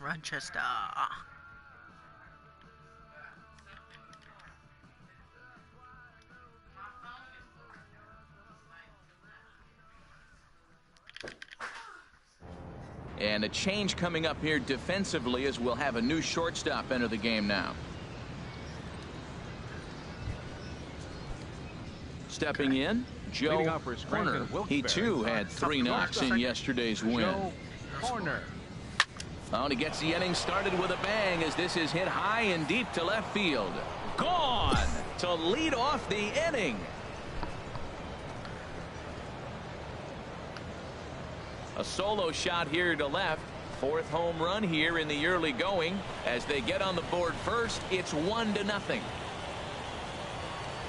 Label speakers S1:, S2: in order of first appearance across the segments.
S1: Rochester.
S2: And a change coming up here defensively as we'll have a new shortstop enter the game now. Stepping in, Joe Horner. He too had 3 knocks in yesterday's win.
S3: Joe Horner.
S2: Oh, and he gets the inning started with a bang as this is hit high and deep to left field. Gone to lead off the inning. A solo shot here to left. 4th home run here in the early going. As they get on the board first, it's 1-0.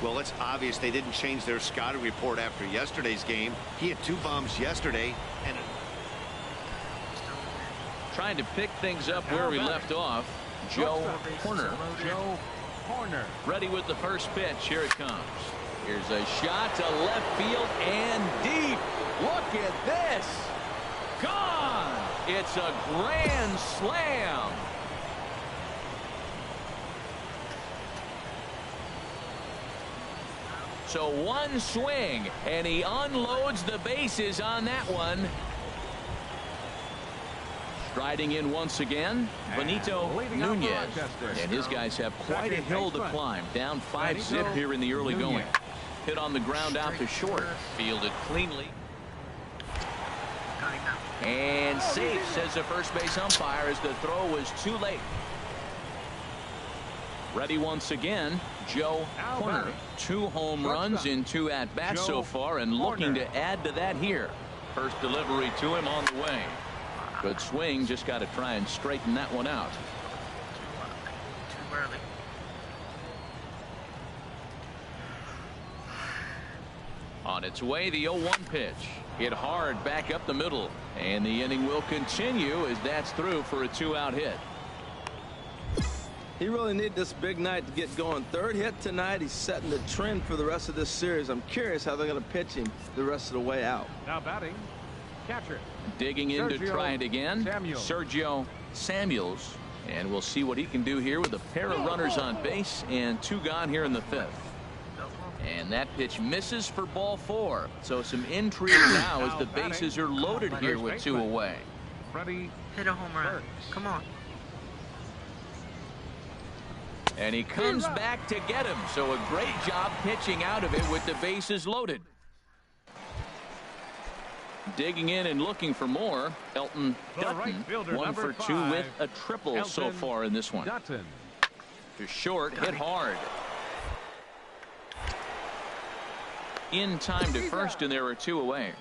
S4: Well, it's obvious they didn't change their scouting report after yesterday's game. He had 2 bombs yesterday. And
S2: trying to pick things up where we left off. Joe Horner.
S3: Joe Horner.
S2: Ready with the first pitch. Here it comes. Here's a shot to left field and deep. Look at this. Gone. It's a grand slam. So one swing and he unloads the bases on that one. Striding in once again, Benito Nunez. And his guys have quite a hill to climb. Down 5-zip here in the early going. Hit on the ground out to short. Fielded cleanly. And safe, says the first base umpire, as the throw was too late. Ready once again, Joe Horner. 2 home runs in 2 at-bats so far, and looking to add to that here. First delivery to him on the way. Good swing, just got to try and straighten that one out.
S1: Too early.
S2: On its way, the 0-1 pitch. Hit hard back up the middle. And the inning will continue as that's through for a 2-out hit.
S5: He really needed this big night to get going. 3rd hit tonight. He's setting the trend for the rest of this series. I'm curious how they're going to pitch him the rest of the way out.
S3: Now batting, catcher.
S2: Digging in to try it again, Sergio Samuels. And we'll see what he can do here with a pair of runners on base and 2 gone here in the 5th. And that pitch misses for ball 4. So some intrigue now as the bases are loaded here with 2 away.
S1: Hit a home run. Come on.
S2: And he comes back to get him. So a great job pitching out of it with the bases loaded. Digging in and looking for more, Elton Dutton, 1 for 2 with a triple so far in this one. To short, hit hard. In time to first, and there are 2 away.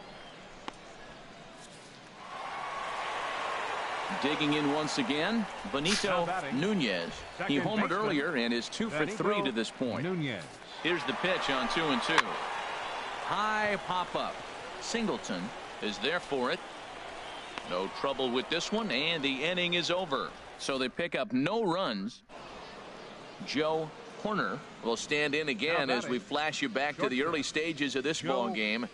S2: Digging in once again, Benito Nunez. He homered earlier and is 2 for 3 to this point. Here's the pitch on 2-2. High pop up. Singleton is there for it. No trouble with this one, and the inning is over. So they pick up no runs. Joe Horner will stand in again as we flash you back to the early stages of this ball game.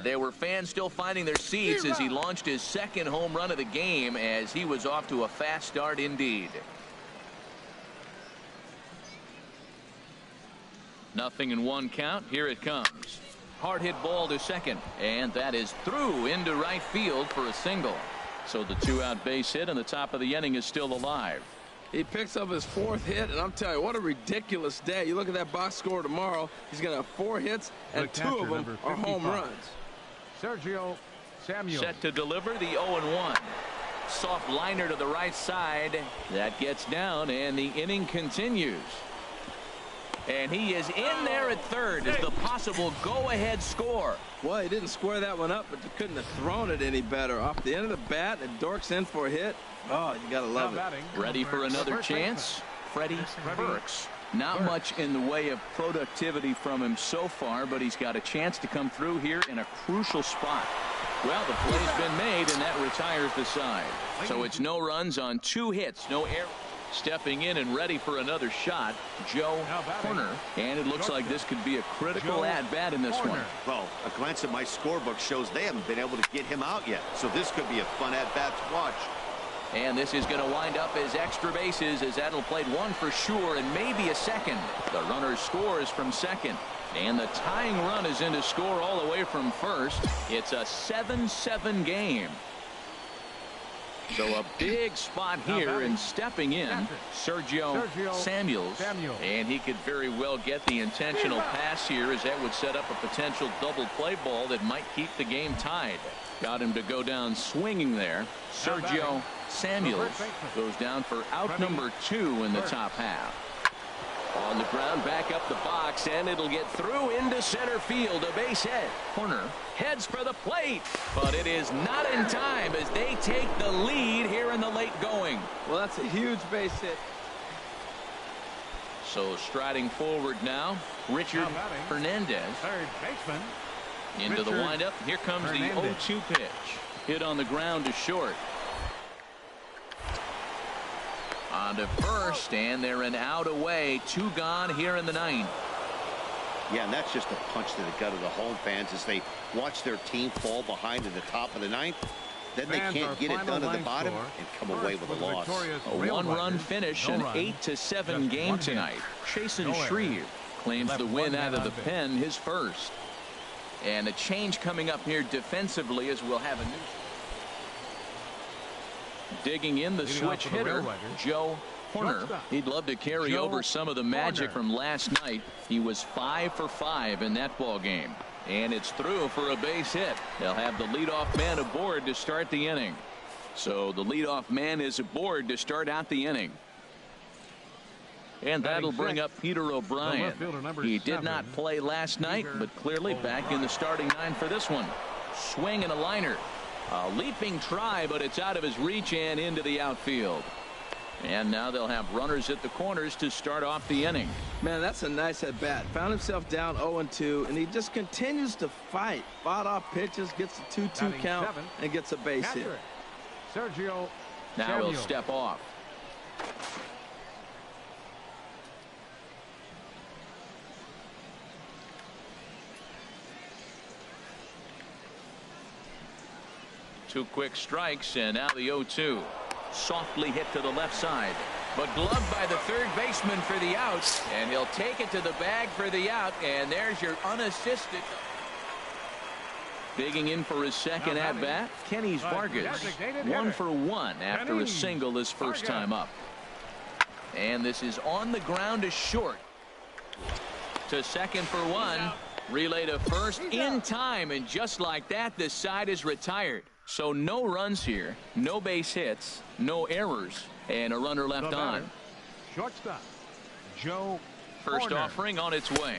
S2: There were fans still finding their seats as he launched his 2nd home run of the game, as he was off to a fast start indeed. 0-1 count. Here it comes. Hard hit ball to second, and that is through into right field for a single. So the 2-out base hit and the top of the inning is still alive.
S5: He picks up his 4th hit, and I'm telling you, what a ridiculous day. You look at that box score tomorrow, he's going to have 4 hits, and 2 of them are home runs.
S3: Sergio Samuels.
S2: Set to deliver the 0-1. Soft liner to the right side. That gets down, and the inning continues. And he is in there at 3rd as the possible go-ahead score.
S5: Well, he didn't square that one up, but you couldn't have thrown it any better. Off the end of the bat, and Dork's in for a hit. Oh, you got to love it.
S2: Ready for another chance? Freddie Burks. Not much in the way of productivity from him so far, but he's got a chance to come through here in a crucial spot. Well, the play's been made, and that retires the side. So it's no runs on 2 hits, no error. Stepping in and ready for another shot, Joe Horner. And it looks like this could be a critical at-bat in this one.
S4: Well, a glance at my scorebook shows they haven't been able to get him out yet. So this could be a fun at-bat to watch.
S2: And this is going to wind up as extra bases, as that'll play one for sure and maybe a second. The runner scores from second. And the tying run is in to score all the way from first. It's a 7-7 game. So a big spot here, and stepping in, Sergio Samuels. And he could very well get the intentional pass here, as that would set up a potential double play ball that might keep the game tied. Got him to go down swinging there. Sergio Samuels goes down for out number 2 in the top half. On the ground, back up the box, and it'll get through into center field. A base hit. Corner heads for the plate, but it is not in time as they take the lead here in the late going.
S5: Well, that's a huge base hit.
S2: So striding forward now, Richard Hernandez.
S3: Third baseman.
S2: Into the windup. Here comes the 0-2 pitch. Hit on the ground to short. On to first, and they're an out away. 2 gone here in the 9th.
S4: Yeah, and that's just a punch to the gut of the home fans as they watch their team fall behind in the top of the 9th. Then they can't get it done at the bottom and come away with a loss.
S2: A 1-run finish, an 8-7 game tonight. Chasen Shreve claims the win out of the pen, his first. And a change coming up here defensively, as we'll have a new. Digging in the switch hitter, Joe Horner. He'd love to carry over some of the magic from last night. He was 5 for 5 in that ball game. And it's through for a base hit. They'll have the leadoff man aboard to start the inning. So the leadoff man is aboard to start out the inning. And that'll bring up Peter O'Brien. He did not play last night, but clearly back in the starting 9 for this one. Swing and a liner. A leaping try, but it's out of his reach and into the outfield. And now they'll have runners at the corners to start off the inning.
S5: Man, that's a nice at bat. Found himself down 0-2, and he just continues to fight. Fought off pitches, gets a 2-2 count, and gets a base hit.
S3: Sergio
S2: now he'll step off. Two quick strikes, and now the 0-2. Softly hit to the left side, but gloved by the third baseman for the out, and he'll take it to the bag for the out, and there's your unassisted. Digging in for his second at bat, Kenny Vargas. 1 for 1 after a single his first time up. And this is on the ground to short. To second for 1. Relay to first in time, and just like that, the side is retired. So no runs here, no base hits, no errors, and a runner left on.
S3: Shortstop, Joe
S2: First
S3: Horner.
S2: offering on its way.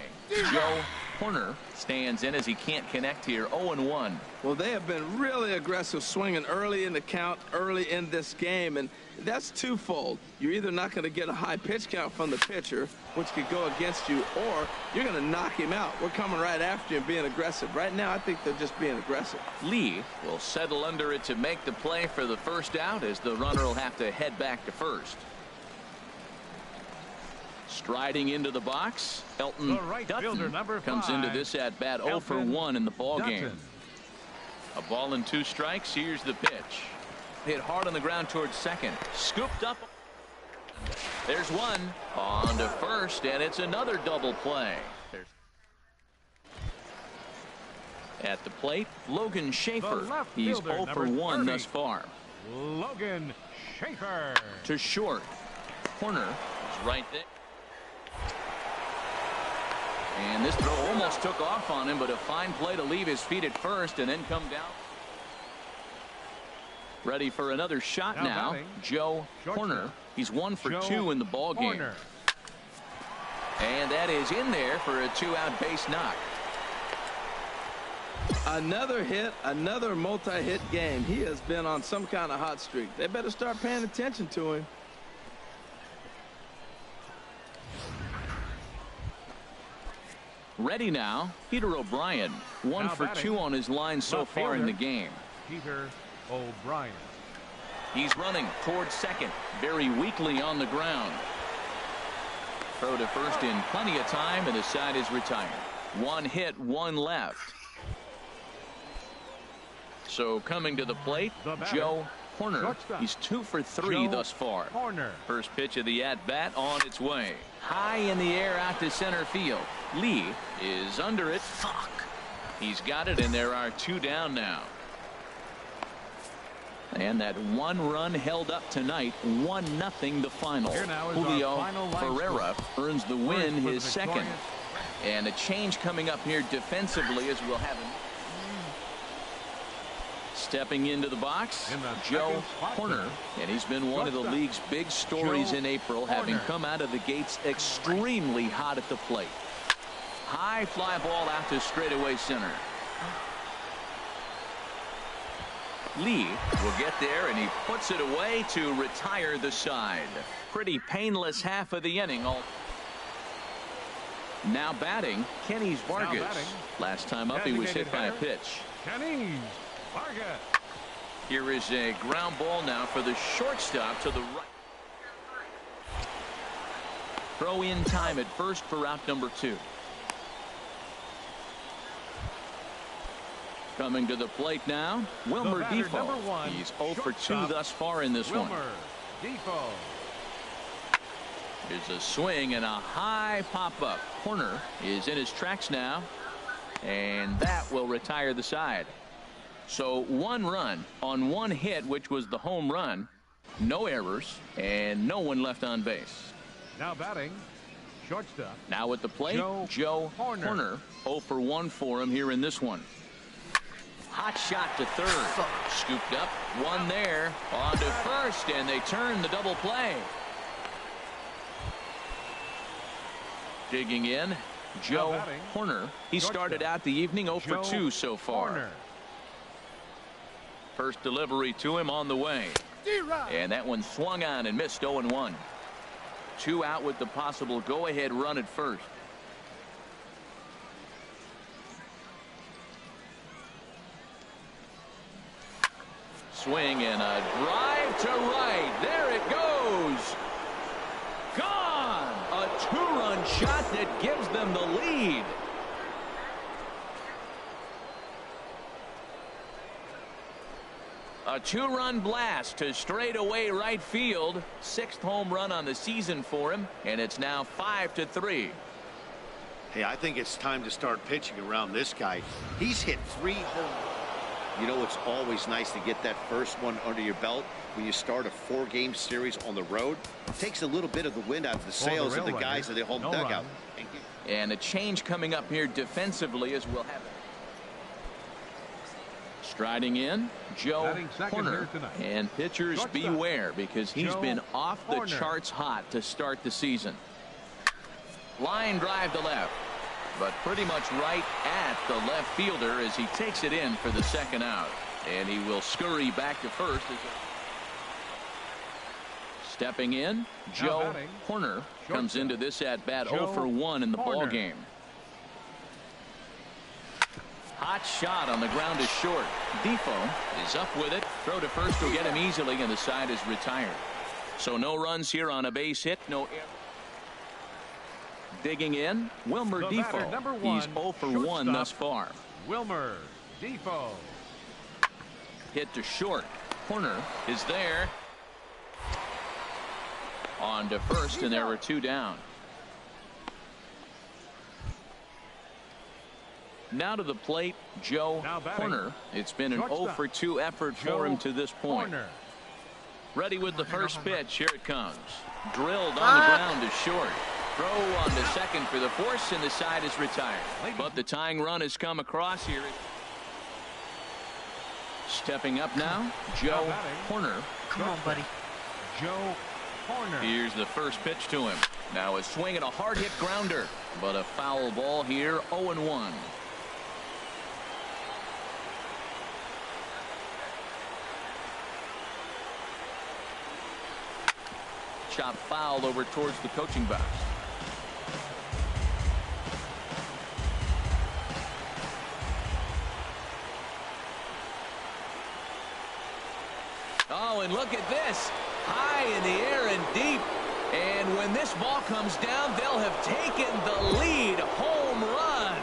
S2: Joe Horner stands in as he can't connect here. 0-1.
S5: Well, they have been really aggressive swinging early in the count, early in this game, and that's twofold. You're either not going to get a high pitch count from the pitcher, which could go against you, or you're going to knock him out. We're coming right after you and being aggressive. Right now, I think they're just being aggressive.
S2: Lee will settle under it to make the play for the first out, as the runner will have to head back to first. Striding into the box, Elton Dutton comes into this at bat 0 for 1 in the ball game. A ball and 2 strikes. Here's the pitch. Hit hard on the ground towards second. Scooped up. There's one. On to first, and it's another double play. At the plate, Logan Schaefer. He's 0 for 1 thus far.
S3: Logan Schaefer.
S2: To short. Corner is right there. And this throw almost took off on him, but a fine play to leave his feet at first and then come down. Ready for another shot now. Joe Horner. He's 1 for 2 in the ball game. And that is in there for a 2-out base knock.
S5: Another hit, another multi-hit game. He has been on some kind of hot streak. They better start paying attention to him.
S2: Ready now, Peter O'Brien. 1 for 2 on his line so far in the game.
S3: Peter O'Brien.
S2: He's running towards second, very weakly on the ground. Throw to first in plenty of time, and the side is retired. 1 hit, 1 left. So coming to the plate, Joe Horner.
S3: Shortstop.
S2: He's 2 for 3 thus far.
S3: Horner.
S2: First pitch of the at-bat on its way. High in the air out to center field. Lee is under it.
S1: Fuck.
S2: He's got it, and there are 2 down now. And that 1 run held up tonight. 1-0 the final. Julio Ferreira earns the win, his second. And a change coming up here defensively as we'll have him. Stepping into the box, Joe Horner, and he's been one of the league's big stories in April, having come out of the gates extremely hot at the plate. High fly ball out to straightaway center. Lee will get there, and he puts it away to retire the side. Pretty painless half of the inning. Now batting, Kenny Vargas. Last time up, he was hit by a pitch.
S3: Kenny Vargas.
S2: Here is a ground ball now for the shortstop to the right. Throw in time at first for out number 2. Coming to the plate now, Wilmer Difo. He's 0 for 2 thus far in this one. Here's a swing and a high pop-up. Horner is in his tracks now, and that will retire the side. So 1 run on 1 hit, which was the home run. No errors, and no one left on base.
S3: Now batting, shortstop.
S2: Now at the plate, Joe Horner. 0 for 1 for him here in this one. Hot shot to third. Scooped up, 1 there. On to first, and they turn the double play. Digging in, Joe Horner. He started out the evening 0 for 2 so far. First delivery to him on the way. And that one swung on and missed. 0-1. 2 out with the possible go-ahead run at first. Swing and a drive to right. There it goes. Gone. A 2-run shot that gives them the lead. A 2-run blast to straightaway right field. 6th home run on the season for him, and it's now 5-3.
S4: Hey, I think it's time to start pitching around this guy. He's hit 3 home. You know, it's always nice to get that first one under your belt when you start a 4-game series on the road. It takes a little bit of the wind out of the sails of the guys in the home dugout.
S2: And a change coming up here defensively as we'll have it. Striding in, Joe Horner. And pitchers beware, because he's been off the charts hot to start the season. Line drive to left, but pretty much right at the left fielder as he takes it in for the 2nd out. And he will scurry back to first. Stepping in, Joe Horner comes into this at-bat 0 for 1 in the ball game. Hot shot on the ground is short. Difo is up with it. Throw to first will get him easily, and the side is retired. So no runs here on a base hit. No error. Digging in, Wilmer Difo. He's 0 for 1 thus far.
S3: Wilmer Difo.
S2: Hit to short. Horner is there. On to first, and there are 2 down. Now to the plate, Joe Horner. It's been an 0 for 2 effort for him to this point. Ready with the first pitch. Here it comes. Drilled on the ground is short. Throw on to second for the force, and the side is retired. But the tying run has come across here. Stepping up now, Joe Horner.
S1: Come on, buddy.
S3: Joe Horner.
S2: Here's the first pitch to him. Now a swing and a hard hit grounder, but a foul ball here. 0-1. Chop foul over towards the coaching box. Oh, and look at this. High in the air and deep. And when this ball comes down, they'll have taken the lead. Home run.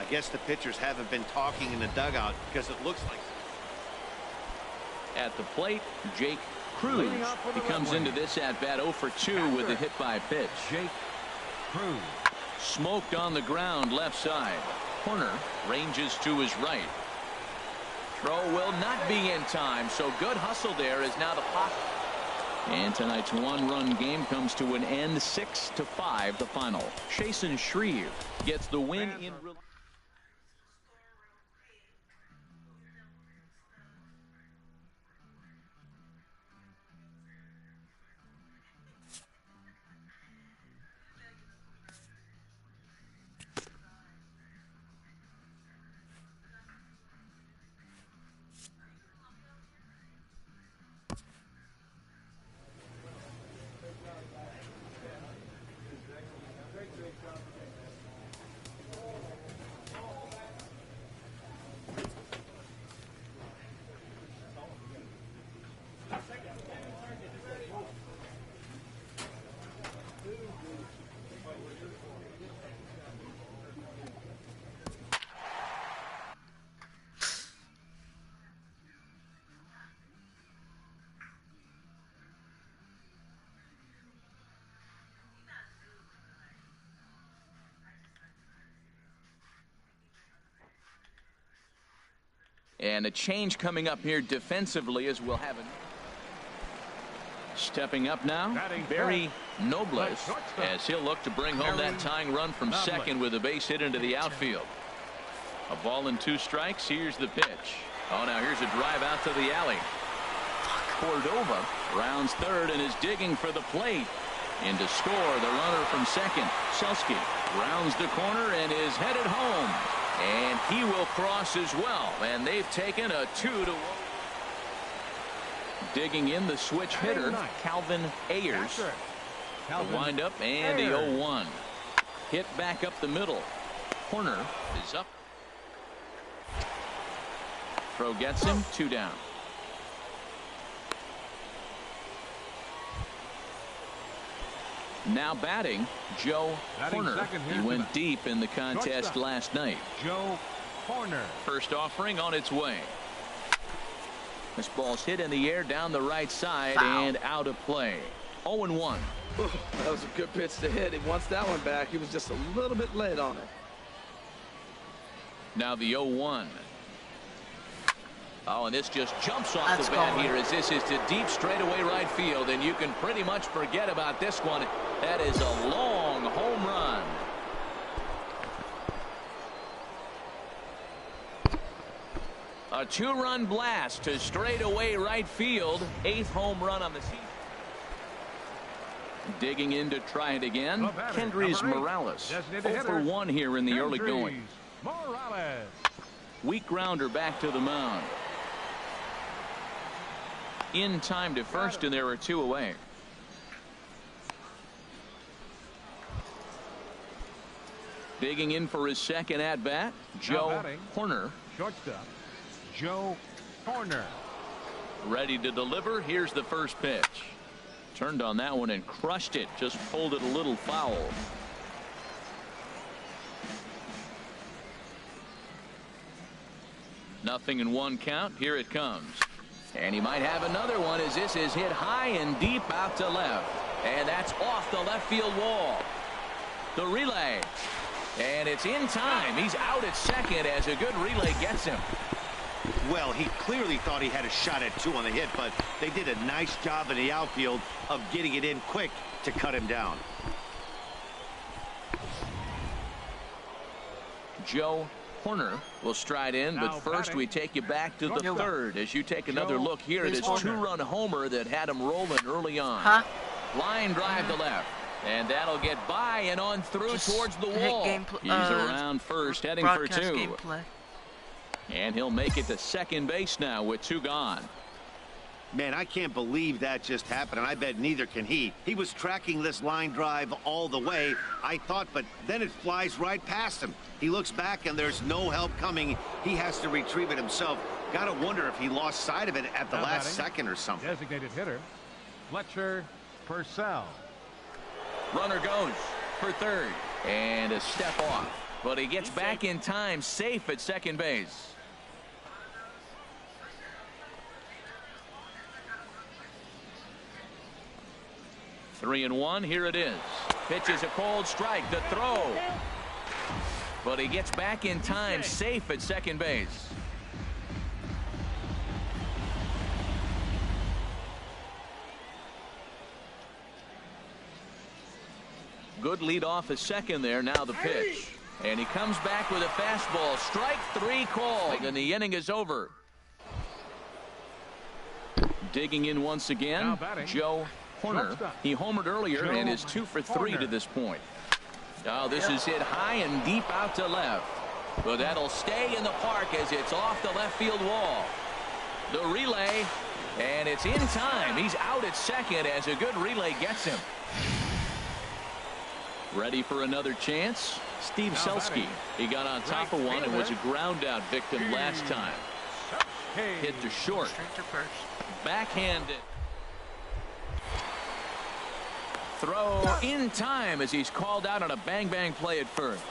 S4: I guess the pitchers haven't been talking in the dugout because it looks like
S2: At the plate, Jake Cruz. He comes into this at-bat 0 for 2 with a hit by pitch.
S3: Jake Cruz.
S2: Smoked on the ground left side. Horner ranges to his right. Throw will not be in time, so good hustle there is now the pocket. And tonight's one-run game comes to an end, 6-5 the final. Chasen Shreve gets the win in. And a change coming up here defensively as we'll have it. Stepping up now, Barry Nobles, as he'll look to bring home that tying run from second with a base hit into the outfield. A ball and 2 strikes. Here's the pitch. Oh, now here's a drive out to the alley. Cordova rounds third and is digging for the plate. In to score, the runner from second, Selski, rounds the corner and is headed home. And he will cross as well. And they've taken a 2-1. Digging in the switch hitter, Calvin Ayers. A windup and a 0-1. Hit back up the middle. Horner is up. Throw gets him, 2 down. Now batting, Joe Horner. He went deep in the contest last night.
S3: Joe Horner.
S2: First offering on its way. This ball's hit in the air down the right side and out of play. 0-1.
S5: That was a good pitch to hit. He wants that one back. He was just a little bit late on it.
S2: Now the 0-1. Oh, and this just jumps off the bat here as this is to deep straightaway right field, and you can pretty much forget about this one. That is a long home run. A 2-run blast to straightaway right field. 8th home run on the season. Digging in to try it again, Kendrys Morales. 0 for 1 here in the early going.
S3: Morales.
S2: Weak grounder back to the mound. In time to first, and there are 2 away. Digging in for his second at bat, Joe Horner.
S3: Shortstop, Joe Horner.
S2: Ready to deliver. Here's the first pitch. Turned on that one and crushed it. Just pulled it a little foul. Nothing in 1 count. Here it comes. And he might have another one as this is hit high and deep out to left. And that's off the left field wall. The relay. And it's in time. He's out at second as a good relay gets him.
S4: Well, he clearly thought he had a shot at 2 on the hit, but they did a nice job in the outfield of getting it in quick to cut him down.
S2: Joe Horner will stride in, but first we take you back to the third as you take another look here at his 2-run homer that had him rolling early on. Line drive to left, and that'll get by and on through towards the wall. He's around first, heading for 2. And he'll make it to second base now with 2 gone.
S4: Man, I can't believe that just happened, and I bet neither can he. He was tracking this line drive all the way, I thought, but then it flies right past him. He looks back, and there's no help coming. He has to retrieve it himself. Got to wonder if he lost sight of it at the last second or something.
S3: Designated hitter, Fletcher Purcell.
S2: Runner goes for third, and a step off. But he gets back in time, safe at second base. 3-1. Here it is. Pitches a cold strike. The throw. But he gets back in time, safe at second base. Good lead off at second there. Now the pitch. And he comes back with a fastball. Strike 3 called, and the inning is over. Digging in once again, Joe Horner. He homered earlier and is 2 for 3 to this point. Oh, this is hit high and deep out to left. But that'll stay in the park as it's off the left field wall. The relay, and it's in time. He's out at second as a good relay gets him. Ready for another chance? Steve Selski. He got on top of one and was a ground out victim last time. Hit to short. Backhanded. Throw in time as he's called out on a bang-bang play at first.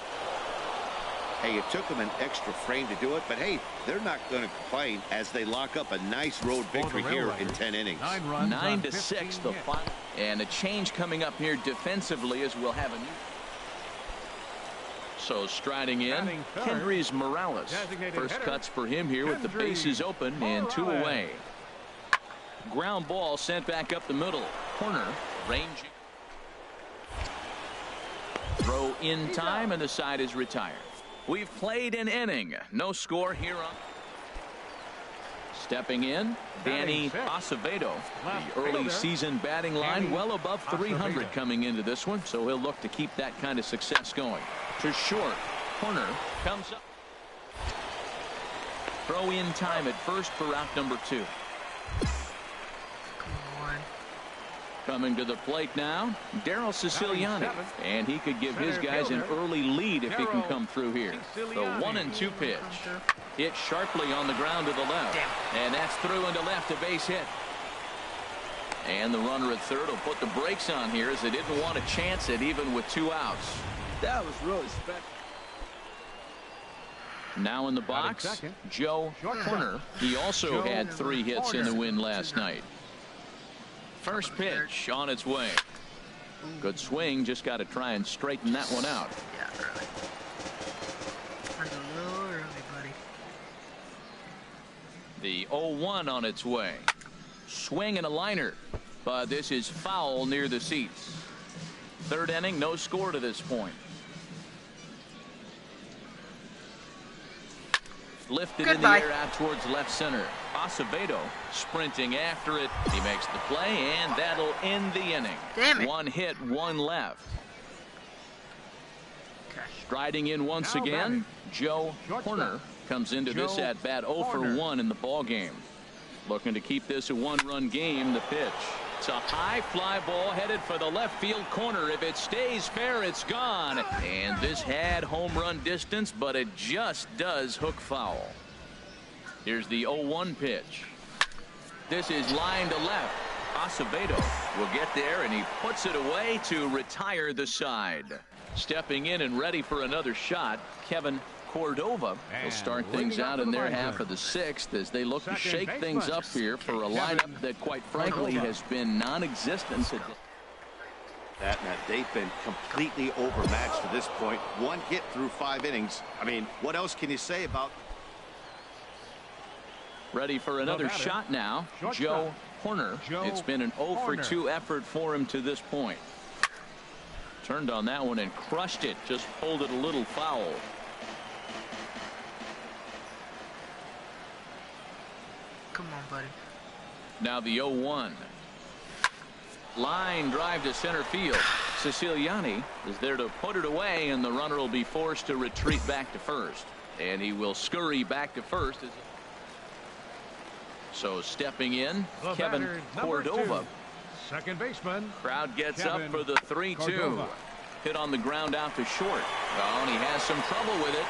S4: Hey, it took them an extra frame to do it, but hey, they're not going to complain as they lock up a nice road victory here in 10 innings.
S2: 9-6 the final. And a change coming up here defensively as we'll have a new. So striding in, Kendrys Morales. First cuts for him here with the bases open and 2 away. Ground ball sent back up the middle. Corner ranging. Throw in time and the side is retired. We've played an inning. No score here on. Stepping in, Danny Acevedo. The early season batting line well above 300 coming into this one, so he'll look to keep that kind of success going. To short, Corner comes up. Throw in time at first for out number 2. Coming to the plate now, Daryl Siciliani, and he could give his guys an early lead if he can come through here. The 1-2 pitch. Hit sharply on the ground to the left, and that's through into left, a base hit. And the runner at third will put the brakes on here as they didn't want to chance it even with 2 outs.
S5: That was really special.
S2: Now in the box, Joe Horner. He also had 3 hits in the win last night. First pitch on its way. Good swing. Just got to try and straighten that one out.
S1: Yeah, early. That's a little early, buddy.
S2: The 0-1 on its way. Swing and a liner. But this is foul near the seats. Third inning, no score to this point. Lifted in the air out towards left center. Acevedo sprinting after it. He makes the play, and that'll end the inning.
S1: Damn it.
S2: 1 hit, 1 left.
S1: Okay.
S2: Striding in once again, Joe Horner comes into this at bat 0 for 1 in the ball game. Looking to keep this a 1-run game. The pitch. It's a high fly ball headed for the left field corner. If it stays fair, it's gone. And this had home run distance, but it just does hook foul. Here's the 0-1 pitch. This is line to left. Acevedo will get there, and he puts it away to retire the side. Stepping in and ready for another shot, Kevin Cordova will start things out in their half of the 6th as they look to shake things up here for a lineup that, quite frankly, has been non-existent.
S4: That they've been completely overmatched to this point. 1 hit through 5 innings. I mean, what else can you say about?
S2: Ready for another shot now, Joe Horner. It's been an 0 for 2 effort for him to this point. Turned on that one and crushed it. Just pulled it a little foul.
S1: Come on, buddy.
S2: Now the 0-1. Line drive to center field. Siciliani is there to put it away, and the runner will be forced to retreat back to first. And he will scurry back to first. So stepping in, Kevin Cordova.
S3: Second baseman.
S2: Crowd gets up for the 3-2. Hit on the ground out to short. Oh, and he has some trouble with it.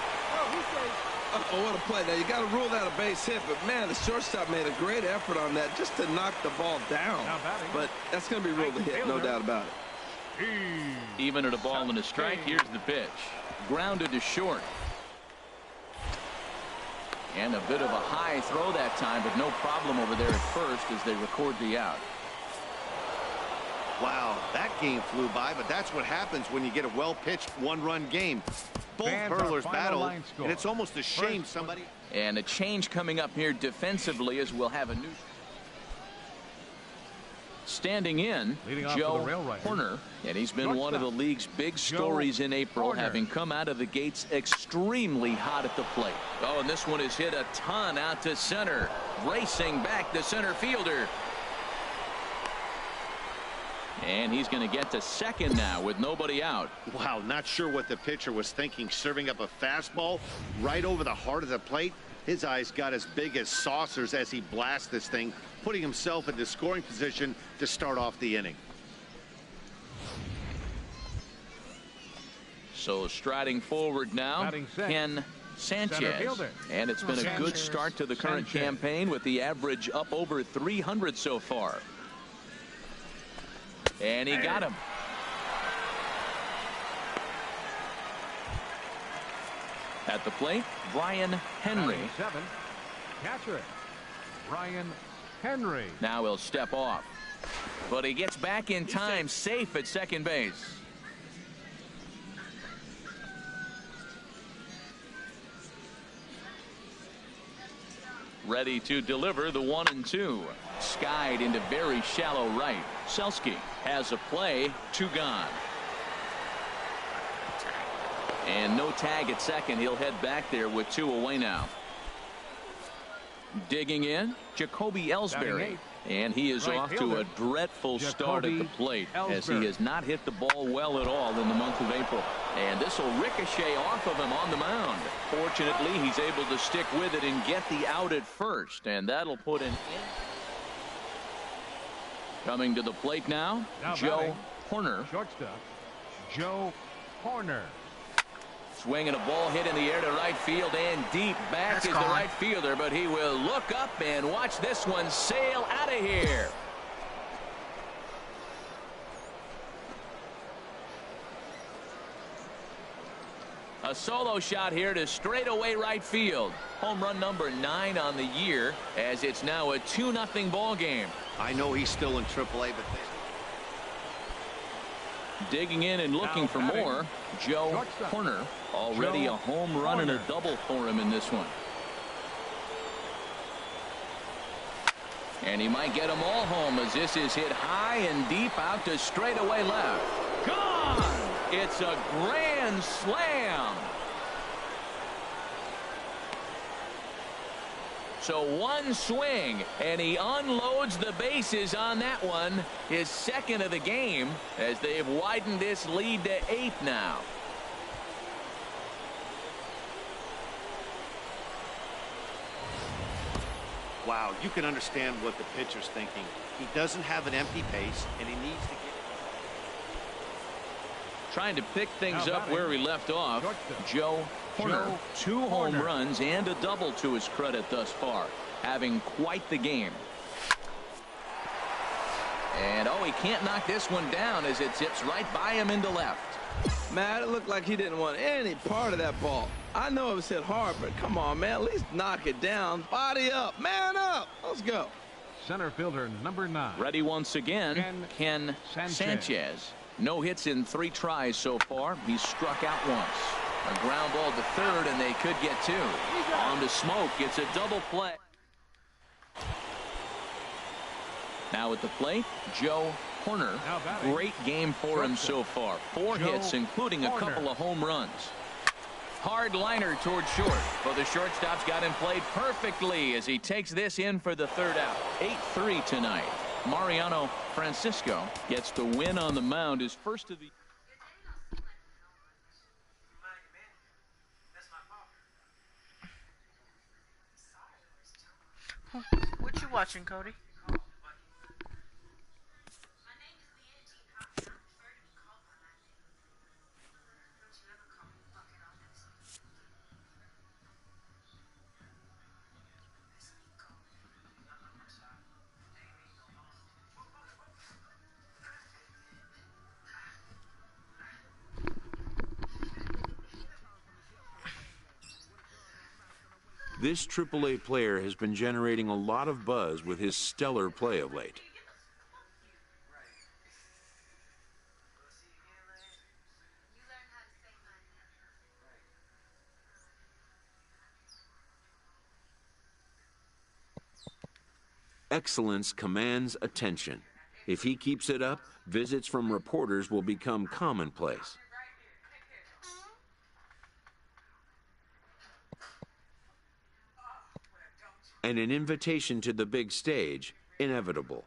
S5: Oh, what a play. Now, you got to rule that a base hit, but, man, the shortstop made a great effort on that just to knock the ball down. But that's going to be ruled a hit, no doubt about it.
S2: Even at a ball and a strike, here's the pitch. Grounded to short. And a bit of a high throw that time, but no problem over there at first as they record the out.
S4: Wow, that game flew by, but that's what happens when you get a well-pitched one-run game. Both hurlers battle, and it's almost a shame somebody...
S2: And a change coming up here defensively as we'll have a new... Standing in, Joe Horner, and he's been one of the league's big stories in April, having come out of the gates extremely hot at the plate. Oh, and this one is hit a ton out to center. Racing back the center fielder. And he's going to get to second now with nobody out.
S4: Wow, not sure what the pitcher was thinking, serving up a fastball right over the heart of the plate. His eyes got as big as saucers as he blasts this thing, putting himself into scoring position to start off the inning.
S2: So striding forward now, Ken Sanchez. And it's been a good start to the current campaign with the average up over 300 so far. And he got him. At the plate, Brian Henry.
S3: Catcher it. Brian Henry.
S2: Now he'll step off. But he gets back in time, safe at second base. Ready to deliver the 1-2. Skied into very shallow right. Selski has a play, 2 gone. And no tag at second. He'll head back there with 2 away now. Digging in, Jacoby Ellsbury. And he is off to a dreadful start at the plate as he has not hit the ball well at all in the month of April. And this will ricochet off of him on the mound. Fortunately, he's able to stick with it and get the out at first. And that'll put an end. Coming to the plate now, Joe Horner.
S3: Shortstop, Joe Horner.
S2: Swinging a ball hit in the air to right field and deep. Back is the right fielder, but he will look up and watch this one sail out of here. A solo shot here to straightaway right field. Home run number 9 on the year, as it's now a 2-0 ball game.
S4: I know he's still in AAA, but
S2: digging in and looking for more, Joe Horner. Already a home run and a double for him in this one. And he might get them all home as this is hit high and deep out to straightaway left. Gone! It's a grand slam. So one swing, and he unloads the bases on that one. His second of the game, as they've widened this lead to 8 now.
S4: wow, you can understand what the pitcher's thinking. He doesn't have an empty base, and he needs to get...
S2: Trying to pick things up where he left off. Joe Horner, 2 home runs and a double to his credit thus far, having quite the game. And oh, he can't knock this one down as it zips right by him into left.
S5: Man, it looked like he didn't want any part of that ball. I know it was hit hard, but come on, man, at least knock it down. Body up, man up. Let's go.
S3: Center fielder number 9.
S2: Ready once again, Ken Sanchez. No hits in 3 tries so far. He's struck out once. A ground ball to third, and they could get 2. On to Smoke. It's a double play. Now at the plate, Joe Horner. Great game for him so far. 4 hits, including a couple of home runs. Hard liner towards short, but the shortstop's got him played perfectly as he takes this in for the 3rd out. 8-3 tonight. Mariano Francisco gets the win on the mound, his first of the...
S1: What you watching, Cody?
S6: This AAA player has been generating a lot of buzz with his stellar play of late. excellence commands attention. If he keeps it up, visits from reporters will become commonplace. And an invitation to the big stage, inevitable.